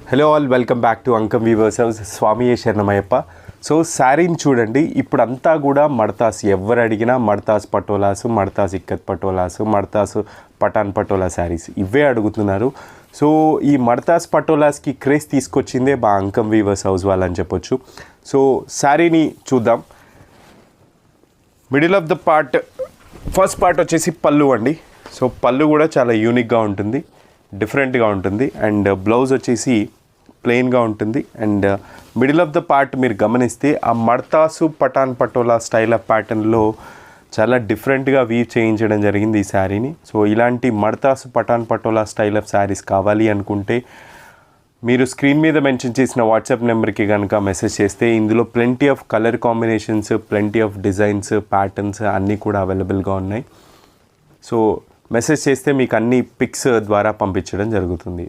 Hello all, welcome back to Ankam weavers house. స్వామి శరణమయ్యప్ప. So శారీని చూడండి, ఇప్పుడంతా కూడా మడతాస్, ఎవరు అడిగినా మడతాస్ పటోలాసు, మడతాస్ ఇక్కత్ పటోలాసు, మడతాసు పటాన్ పటోలా శారీస్ ఇవే అడుగుతున్నారు. సో ఈ మడతాస్ పటోలాస్కి క్రేజ్ తీసుకొచ్చిందే మా అంకం వీవర్స్ హౌస్ వాళ్ళని చెప్పొచ్చు. సో శారీని చూద్దాం. Middle of the part, first part వచ్చేసి పళ్ళు అండి. సో పళ్ళు కూడా చాలా యూనిక్గా ఉంటుంది, డిఫరెంట్గా ఉంటుంది. అండ్ బ్లౌజ్ వచ్చేసి ప్లెయిన్గా ఉంటుంది. And middle of the part మీరు గమనిస్తే ఆ మడతాసు పటాన్ పటోలా స్టైల్ ఆఫ్ ప్యాటర్న్లో చాలా డిఫరెంట్గా వీవ్ చేయించడం జరిగింది ఈ శారీని. సో ఇలాంటి మడతాసు పటాన్ పటోలా స్టైల్ ఆఫ్ శారీస్ కావాలి అనుకుంటే మీరు స్క్రీన్ మీద మెన్షన్ చేసిన వాట్సాప్ నెంబర్కి కనుక మెసేజ్ చేస్తే ఇందులో plenty of colour combinations, plenty of designs, patterns అన్నీ కూడా అవైలబుల్గా ఉన్నాయి. సో మెసేజ్ చేస్తే మీకు అన్ని పిక్స్ ద్వారా పంపించడం జరుగుతుంది.